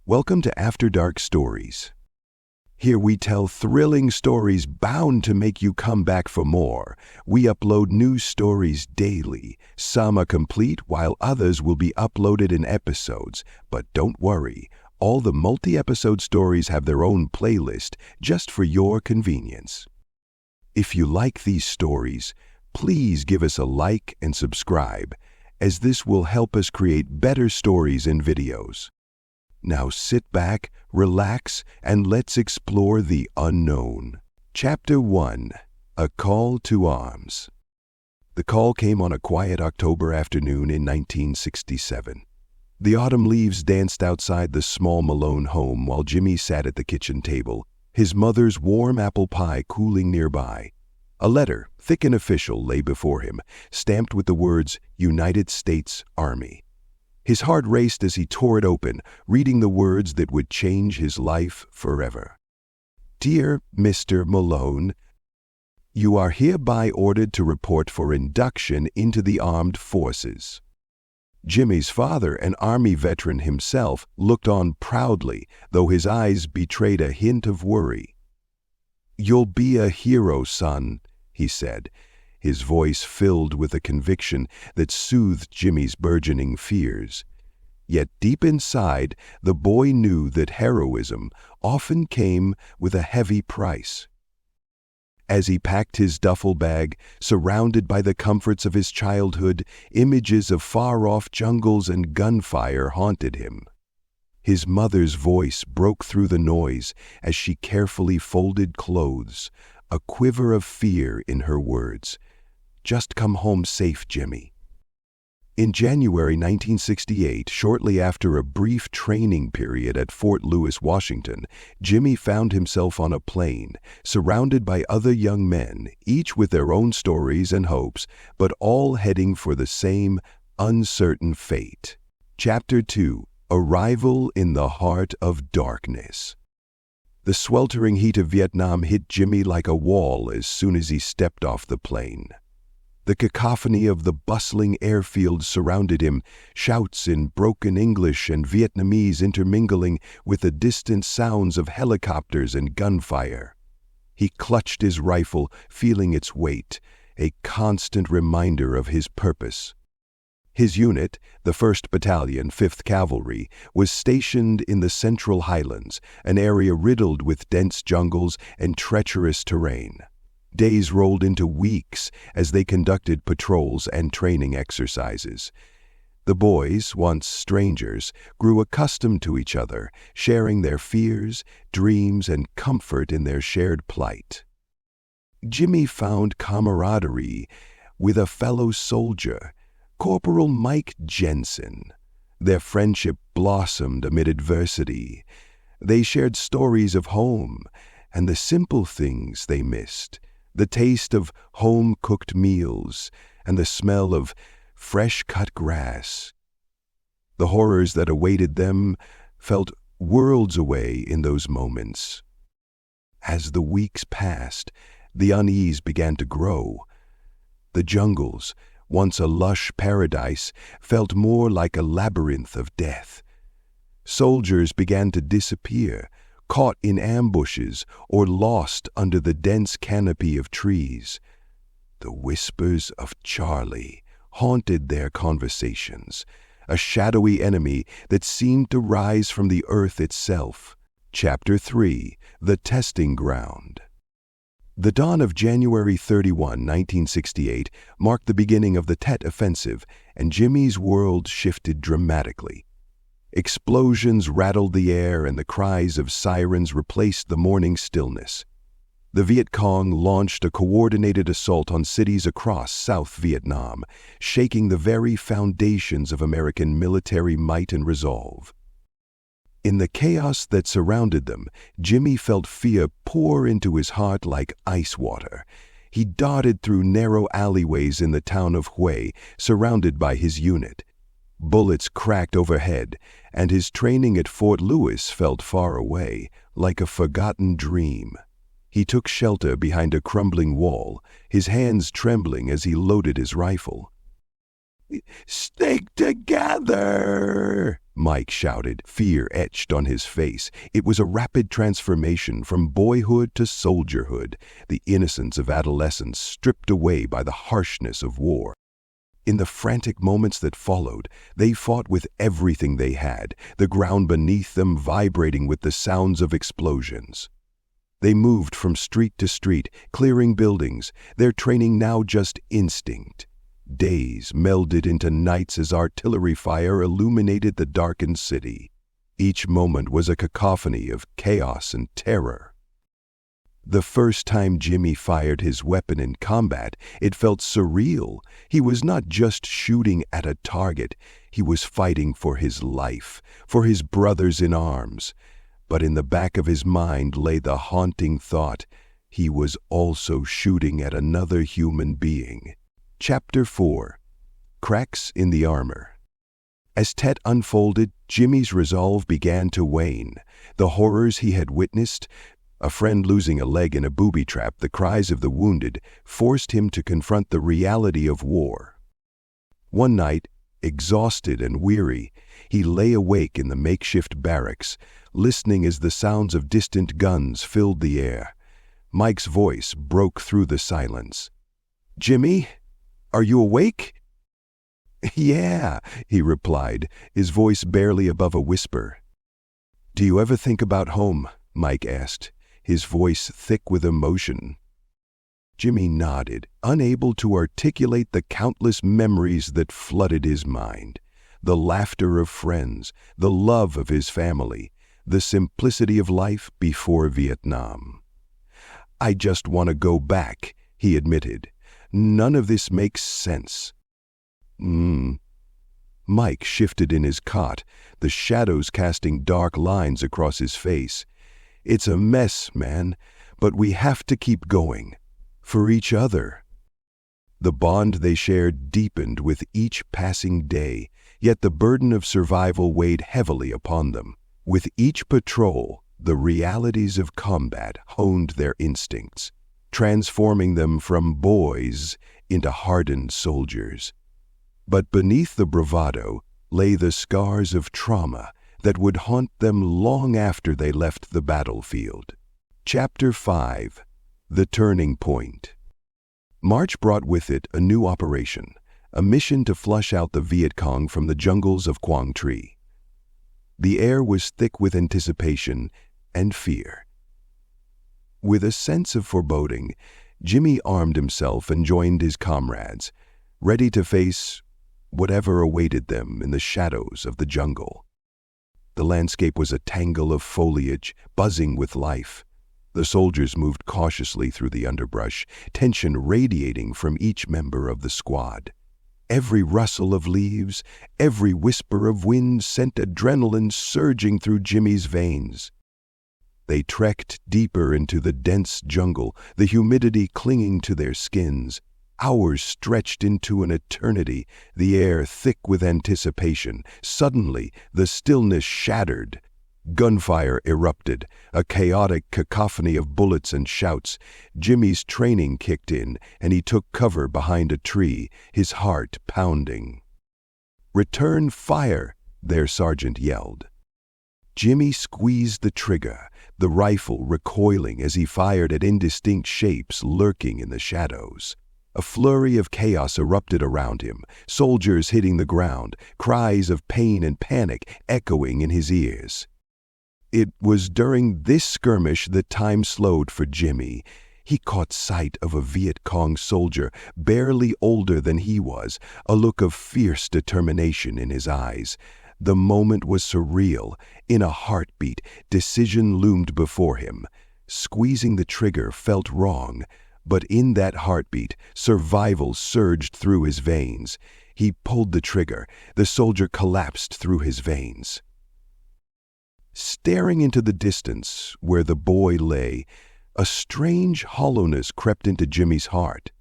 Welcome to After Dark Stories. Here we tell thrilling stories bound to make you come back for more. We upload new stories daily. Some are complete while others will be uploaded in episodes. But don't worry, all the multi-episode stories have their own playlist just for your convenience. If you like these stories, please give us a like and subscribe, as this will help us create better stories and videos. Now sit back, relax, and let's explore the unknown. Chapter 1. A Call to Arms. The call came on a quiet October afternoon in 1967. The autumn leaves danced outside the small Malone home while Jimmy sat at the kitchen table, his mother's warm apple pie cooling nearby. A letter, thick and official, lay before him, stamped with the words, United States Army. His heart raced as he tore it open, reading the words that would change his life forever. Dear Mr. Malone, you are hereby ordered to report for induction into the armed forces. Jimmy's father, an Army veteran himself, looked on proudly, though his eyes betrayed a hint of worry. You'll be a hero, son, he said, his voice filled with a conviction that soothed Jimmy's burgeoning fears. Yet deep inside, the boy knew that heroism often came with a heavy price. As he packed his duffel bag, surrounded by the comforts of his childhood, images of far-off jungles and gunfire haunted him. His mother's voice broke through the noise as she carefully folded clothes, a quiver of fear in her words. Just come home safe, Jimmy. In January 1968, shortly after a brief training period at Fort Lewis, Washington, Jimmy found himself on a plane, surrounded by other young men, each with their own stories and hopes, but all heading for the same uncertain fate. Chapter 2. Arrival in the Heart of Darkness. The sweltering heat of Vietnam hit Jimmy like a wall as soon as he stepped off the plane. The cacophony of the bustling airfield surrounded him, shouts in broken English and Vietnamese intermingling with the distant sounds of helicopters and gunfire. He clutched his rifle, feeling its weight, a constant reminder of his purpose. His unit, the 1st Battalion, 5th Cavalry, was stationed in the Central Highlands, an area riddled with dense jungles and treacherous terrain. Days rolled into weeks as they conducted patrols and training exercises. The boys, once strangers, grew accustomed to each other, sharing their fears, dreams, and comfort in their shared plight. Jimmy found camaraderie with a fellow soldier, Corporal Mike Jensen. Their friendship blossomed amid adversity. They shared stories of home and the simple things they missed. The taste of home-cooked meals, and the smell of fresh-cut grass. The horrors that awaited them felt worlds away in those moments. As the weeks passed, the unease began to grow. The jungles, once a lush paradise, felt more like a labyrinth of death. Soldiers began to disappear, caught in ambushes or lost under the dense canopy of trees. The whispers of Charlie haunted their conversations, a shadowy enemy that seemed to rise from the earth itself. Chapter 3. The Testing Ground. The dawn of January 31, 1968, marked the beginning of the Tet Offensive, and Jimmy's world shifted dramatically. Explosions rattled the air and the cries of sirens replaced the morning stillness. The Viet Cong launched a coordinated assault on cities across South Vietnam, shaking the very foundations of American military might and resolve. In the chaos that surrounded them, Jimmy felt fear pour into his heart like ice water. He darted through narrow alleyways in the town of Hue, surrounded by his unit. Bullets cracked overhead, and his training at Fort Lewis felt far away, like a forgotten dream. He took shelter behind a crumbling wall, his hands trembling as he loaded his rifle. Stick together! Mike shouted, fear etched on his face. It was a rapid transformation from boyhood to soldierhood, the innocence of adolescence stripped away by the harshness of war. In the frantic moments that followed, they fought with everything they had, the ground beneath them vibrating with the sounds of explosions. They moved from street to street, clearing buildings, their training now just instinct. Days melded into nights as artillery fire illuminated the darkened city. Each moment was a cacophony of chaos and terror. The first time Jimmy fired his weapon in combat, it felt surreal. He was not just shooting at a target, he was fighting for his life, for his brothers in arms. But in the back of his mind lay the haunting thought, he was also shooting at another human being. Chapter 4. Cracks in the Armor. As Tet unfolded, Jimmy's resolve began to wane. The horrors he had witnessed, a friend losing a leg in a booby trap, the cries of the wounded, forced him to confront the reality of war. One night, exhausted and weary, he lay awake in the makeshift barracks, listening as the sounds of distant guns filled the air. Mike's voice broke through the silence. "Jimmy? Are you awake?" "Yeah," he replied, his voice barely above a whisper. "Do you ever think about home?" Mike asked, his voice thick with emotion. Jimmy nodded, unable to articulate the countless memories that flooded his mind. The laughter of friends, the love of his family, the simplicity of life before Vietnam. "I just want to go back," he admitted. "None of this makes sense." Mike shifted in his cot, the shadows casting dark lines across his face. "It's a mess, man, but we have to keep going. For each other." The bond they shared deepened with each passing day, yet the burden of survival weighed heavily upon them. With each patrol, the realities of combat honed their instincts, transforming them from boys into hardened soldiers. But beneath the bravado lay the scars of trauma that would haunt them long after they left the battlefield. Chapter 5. The Turning Point. March brought with it a new operation, a mission to flush out the Viet Cong from the jungles of Quang Tri. The air was thick with anticipation and fear. With a sense of foreboding, Jimmy armed himself and joined his comrades, ready to face whatever awaited them in the shadows of the jungle. The landscape was a tangle of foliage, buzzing with life. The soldiers moved cautiously through the underbrush, tension radiating from each member of the squad. Every rustle of leaves, every whisper of wind sent adrenaline surging through Jimmy's veins. They trekked deeper into the dense jungle, the humidity clinging to their skins. Hours stretched into an eternity, the air thick with anticipation. Suddenly, the stillness shattered. Gunfire erupted, a chaotic cacophony of bullets and shouts. Jimmy's training kicked in, and he took cover behind a tree, his heart pounding. "Return fire!" their sergeant yelled. Jimmy squeezed the trigger, the rifle recoiling as he fired at indistinct shapes lurking in the shadows. A flurry of chaos erupted around him, soldiers hitting the ground, cries of pain and panic echoing in his ears. It was during this skirmish that time slowed for Jimmy. He caught sight of a Viet Cong soldier, barely older than he was, a look of fierce determination in his eyes. The moment was surreal. In a heartbeat, decision loomed before him. Squeezing the trigger felt wrong, but in that heartbeat, survival surged through his veins. He pulled the trigger. The soldier collapsed through his veins. Staring into the distance where the boy lay, a strange hollowness crept into Jimmy's heart.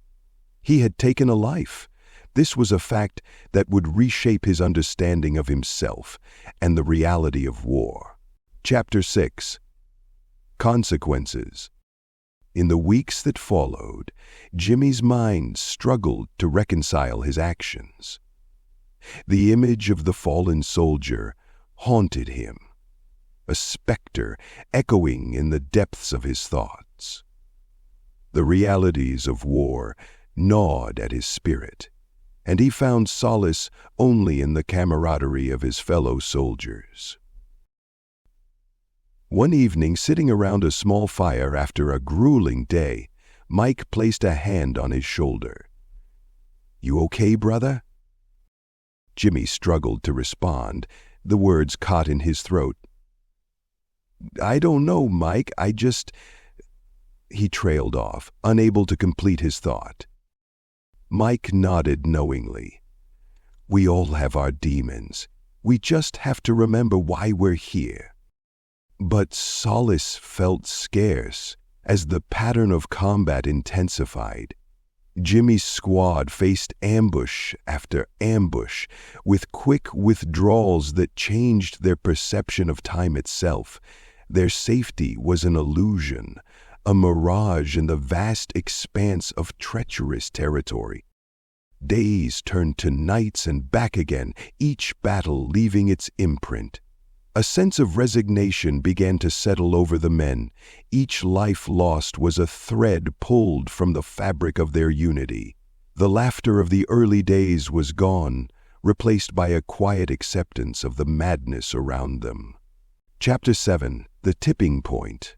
He had taken a life. This was a fact that would reshape his understanding of himself and the reality of war. Chapter 6. Consequences. In the weeks that followed, Jimmy's mind struggled to reconcile his actions. The image of the fallen soldier haunted him, a specter echoing in the depths of his thoughts. The realities of war gnawed at his spirit, and he found solace only in the camaraderie of his fellow soldiers. One evening, sitting around a small fire after a grueling day, Mike placed a hand on his shoulder. "You okay, brother?" Jimmy struggled to respond, the words caught in his throat. "I don't know, Mike, He trailed off, unable to complete his thought. Mike nodded knowingly. "We all have our demons. We just have to remember why we're here." But solace felt scarce as the pattern of combat intensified. Jimmy's squad faced ambush after ambush, with quick withdrawals that changed their perception of time itself. Their safety was an illusion, a mirage in the vast expanse of treacherous territory. Days turned to nights and back again, each battle leaving its imprint. A sense of resignation began to settle over the men. Each life lost was a thread pulled from the fabric of their unity. The laughter of the early days was gone, replaced by a quiet acceptance of the madness around them. Chapter 7. The Tipping Point.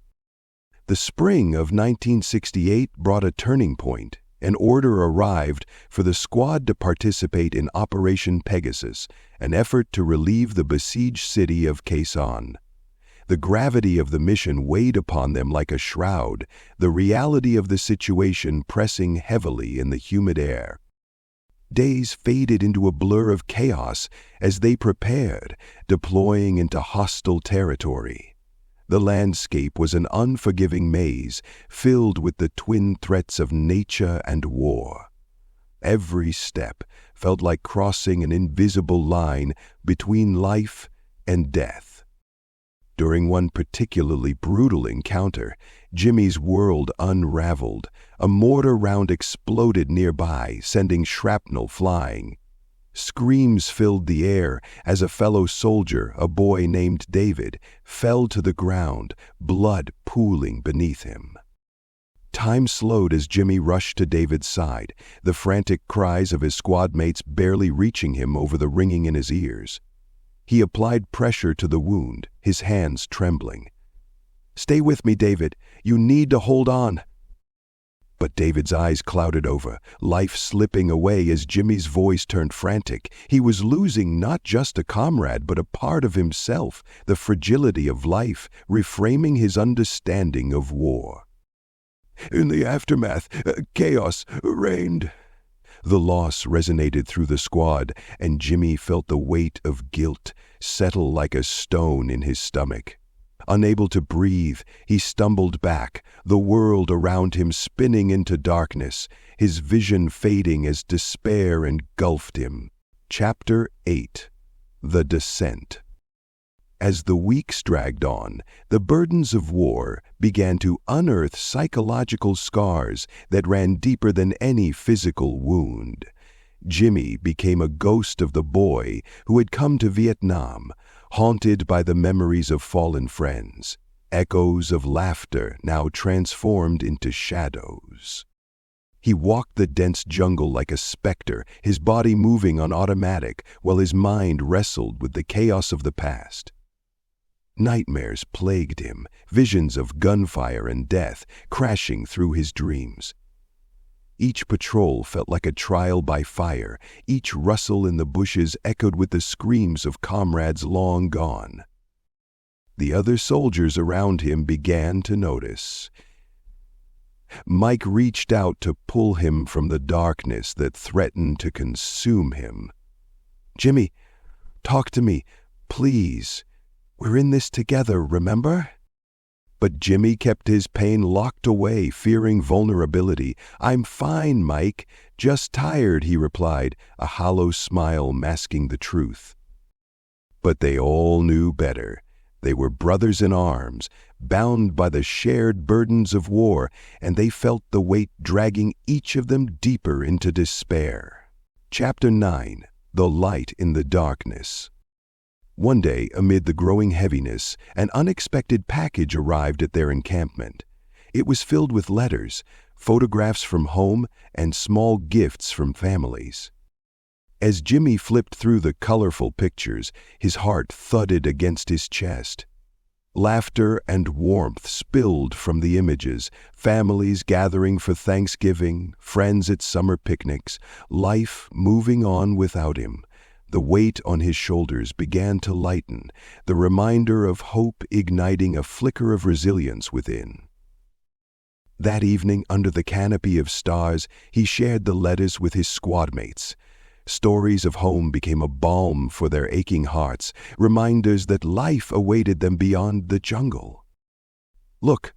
The spring of 1968 brought a turning point. An order arrived for the squad to participate in Operation Pegasus, an effort to relieve the besieged city of Quezon. The gravity of the mission weighed upon them like a shroud, the reality of the situation pressing heavily in the humid air. Days faded into a blur of chaos as they prepared, deploying into hostile territory. The landscape was an unforgiving maze, filled with the twin threats of nature and war. Every step felt like crossing an invisible line between life and death. During one particularly brutal encounter, Jimmy's world unraveled. A mortar round exploded nearby, sending shrapnel flying. Screams filled the air as a fellow soldier, a boy named David, fell to the ground, blood pooling beneath him. Time slowed as Jimmy rushed to David's side, the frantic cries of his squad mates barely reaching him over the ringing in his ears. He applied pressure to the wound, his hands trembling. "Stay with me, David. You need to hold on." But David's eyes clouded over, life slipping away as Jimmy's voice turned frantic. He was losing not just a comrade, but a part of himself, the fragility of life, reframing his understanding of war. "In the aftermath, chaos reigned." The loss resonated through the squad, and Jimmy felt the weight of guilt settle like a stone in his stomach. Unable to breathe, he stumbled back, the world around him spinning into darkness, his vision fading as despair engulfed him. Chapter 8. The Descent. As the weeks dragged on, the burdens of war began to unearth psychological scars that ran deeper than any physical wound. Jimmy became a ghost of the boy who had come to Vietnam, haunted by the memories of fallen friends, echoes of laughter now transformed into shadows. He walked the dense jungle like a specter, his body moving on automatic while his mind wrestled with the chaos of the past. Nightmares plagued him, visions of gunfire and death crashing through his dreams. Each patrol felt like a trial by fire. Each rustle in the bushes echoed with the screams of comrades long gone. The other soldiers around him began to notice. Mike reached out to pull him from the darkness that threatened to consume him. "Jimmy, talk to me, please. We're in this together, remember?" But Jimmy kept his pain locked away, fearing vulnerability. "I'm fine, Mike. Just tired," he replied, a hollow smile masking the truth. But they all knew better. They were brothers in arms, bound by the shared burdens of war, and they felt the weight dragging each of them deeper into despair. Chapter 9. the light in the darkness. One day, amid the growing heaviness, an unexpected package arrived at their encampment. It was filled with letters, photographs from home, and small gifts from families. As Jimmy flipped through the colorful pictures, his heart thudded against his chest. Laughter and warmth spilled from the images, families gathering for Thanksgiving, friends at summer picnics, life moving on without him. The weight on his shoulders began to lighten, the reminder of hope igniting a flicker of resilience within. That evening, under the canopy of stars, he shared the letters with his squad mates. Stories of home became a balm for their aching hearts, reminders that life awaited them beyond the jungle. "Look,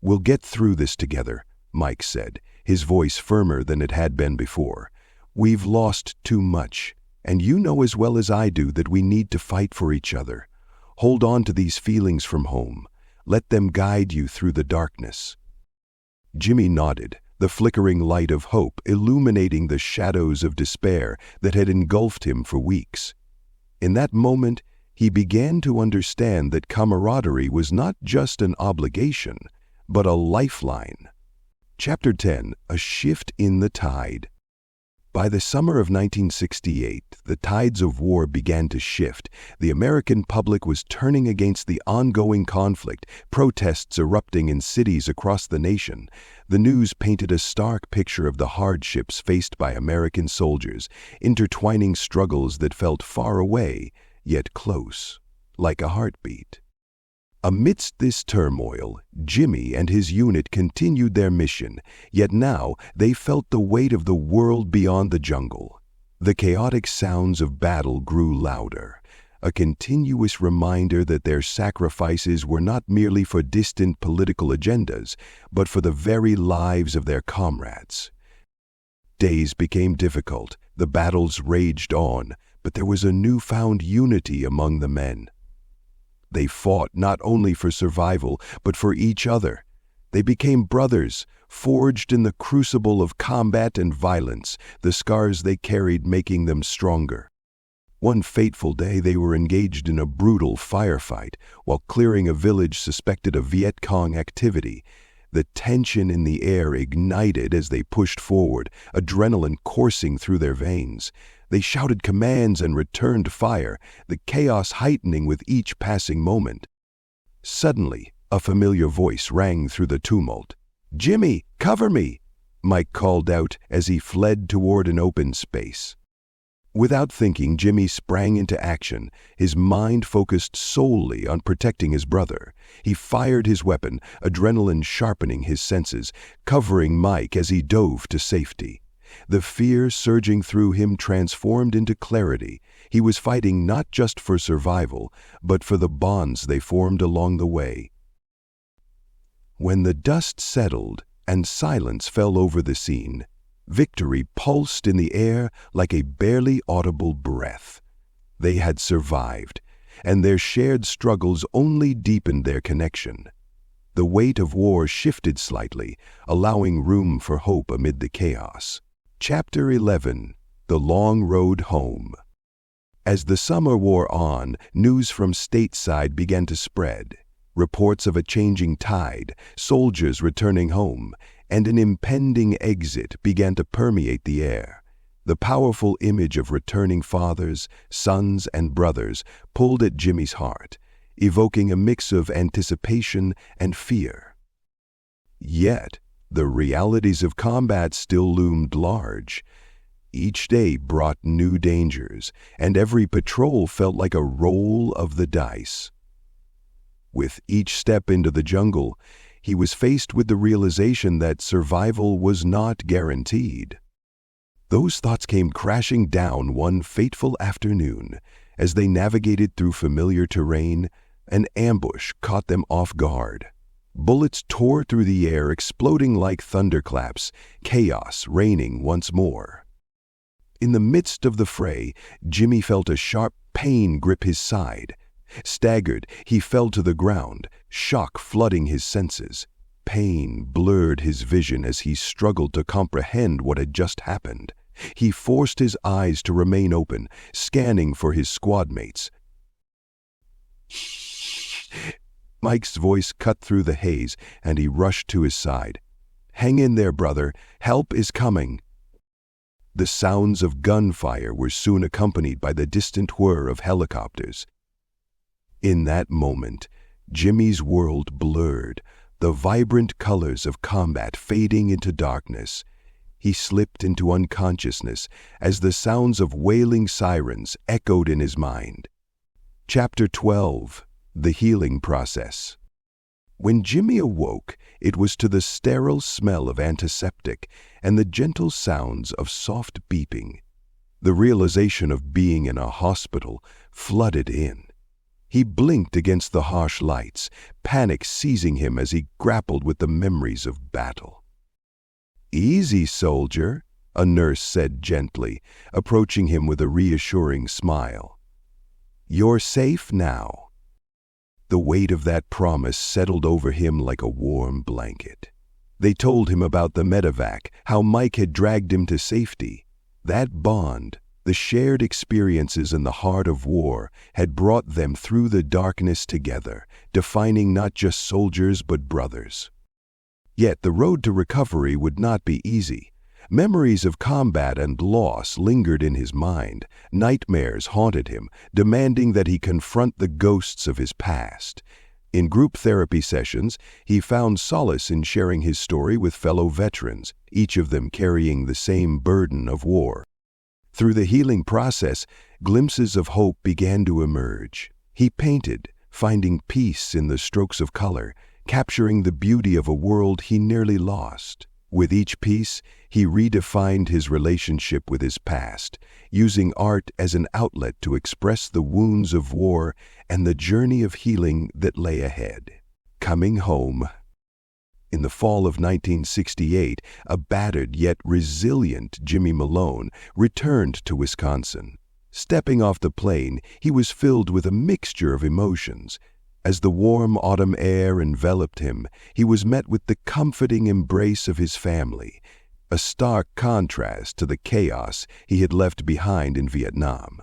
we'll get through this together," Mike said, his voice firmer than it had been before. "We've lost too much, and you know as well as I do that we need to fight for each other. Hold on to these feelings from home. Let them guide you through the darkness." Jimmy nodded, the flickering light of hope illuminating the shadows of despair that had engulfed him for weeks. In that moment, he began to understand that camaraderie was not just an obligation, but a lifeline. Chapter 10: A Shift in the Tide. By the summer of 1968, the tides of war began to shift. The American public was turning against the ongoing conflict, protests erupting in cities across the nation. The news painted a stark picture of the hardships faced by American soldiers, intertwining struggles that felt far away, yet close, like a heartbeat. Amidst this turmoil, Jimmy and his unit continued their mission, yet now they felt the weight of the world beyond the jungle. The chaotic sounds of battle grew louder, a continuous reminder that their sacrifices were not merely for distant political agendas, but for the very lives of their comrades. Days became difficult, the battles raged on, but there was a newfound unity among the men. They fought not only for survival, but for each other. They became brothers, forged in the crucible of combat and violence, the scars they carried making them stronger. One fateful day they were engaged in a brutal firefight while clearing a village suspected of Viet Cong activity. The tension in the air ignited as they pushed forward, adrenaline coursing through their veins. They shouted commands and returned fire, the chaos heightening with each passing moment. Suddenly, a familiar voice rang through the tumult. "Jimmy, cover me!" Mike called out as he fled toward an open space. Without thinking, Jimmy sprang into action, his mind focused solely on protecting his brother. He fired his weapon, adrenaline sharpening his senses, covering Mike as he dove to safety. The fear surging through him transformed into clarity. He was fighting not just for survival, but for the bonds they formed along the way. When the dust settled and silence fell over the scene, victory pulsed in the air like a barely audible breath. They had survived, and their shared struggles only deepened their connection. The weight of war shifted slightly, allowing room for hope amid the chaos. Chapter 11: The Long Road Home. As the summer wore on, news from stateside began to spread. Reports of a changing tide, soldiers returning home, and an impending exit began to permeate the air. The powerful image of returning fathers, sons, and brothers pulled at Jimmy's heart, evoking a mix of anticipation and fear. Yet, the realities of combat still loomed large. Each day brought new dangers, and every patrol felt like a roll of the dice. With each step into the jungle, he was faced with the realization that survival was not guaranteed. Those thoughts came crashing down one fateful afternoon. As they navigated through familiar terrain, an ambush caught them off guard. Bullets tore through the air, exploding like thunderclaps, chaos reigning once more. In the midst of the fray, Jimmy felt a sharp pain grip his side. Staggered, he fell to the ground, shock flooding his senses. Pain blurred his vision as he struggled to comprehend what had just happened. He forced his eyes to remain open, scanning for his squad mates. Mike's voice cut through the haze, and he rushed to his side. "Hang in there, brother. Help is coming." The sounds of gunfire were soon accompanied by the distant whir of helicopters. In that moment, Jimmy's world blurred, the vibrant colors of combat fading into darkness. He slipped into unconsciousness as the sounds of wailing sirens echoed in his mind. Chapter 12. The Healing Process. When Jimmy awoke, it was to the sterile smell of antiseptic and the gentle sounds of soft beeping. The realization of being in a hospital flooded in. He blinked against the harsh lights, panic seizing him as he grappled with the memories of battle. "Easy, soldier," a nurse said gently, approaching him with a reassuring smile. "You're safe now." The weight of that promise settled over him like a warm blanket. They told him about the medevac, how Mike had dragged him to safety. That bond, the shared experiences in the heart of war, had brought them through the darkness together, defining not just soldiers but brothers. Yet the road to recovery would not be easy. Memories of combat and loss lingered in his mind. Nightmares haunted him, demanding that he confront the ghosts of his past. In group therapy sessions, he found solace in sharing his story with fellow veterans, each of them carrying the same burden of war. Through the healing process, glimpses of hope began to emerge. He painted, finding peace in the strokes of color, capturing the beauty of a world he nearly lost. With each piece, he redefined his relationship with his past, using art as an outlet to express the wounds of war and the journey of healing that lay ahead. Coming home. In the fall of 1968, a battered yet resilient Jimmy Malone returned to Wisconsin. Stepping off the plane, he was filled with a mixture of emotions. As the warm autumn air enveloped him, he was met with the comforting embrace of his family, a stark contrast to the chaos he had left behind in Vietnam.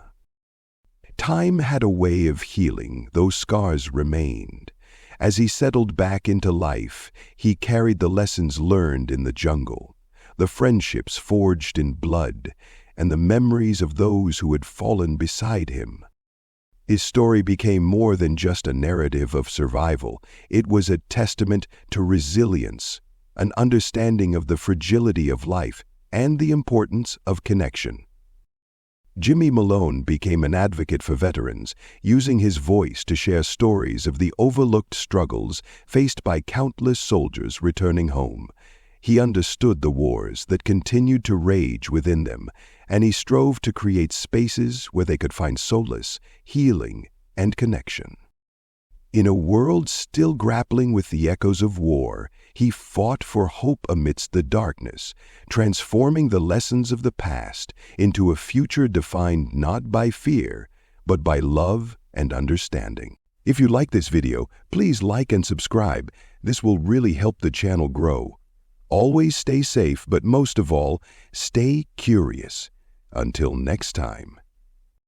Time had a way of healing, though scars remained. As he settled back into life, he carried the lessons learned in the jungle, the friendships forged in blood, and the memories of those who had fallen beside him. His story became more than just a narrative of survival. It was a testament to resilience, an understanding of the fragility of life, and the importance of connection. Jimmy Malone became an advocate for veterans, using his voice to share stories of the overlooked struggles faced by countless soldiers returning home. He understood the wars that continued to rage within them, and he strove to create spaces where they could find solace, healing, and connection. In a world still grappling with the echoes of war, he fought for hope amidst the darkness, transforming the lessons of the past into a future defined not by fear, but by love and understanding. If you like this video, please like and subscribe. This will really help the channel grow. Always stay safe, but most of all, stay curious. Until next time.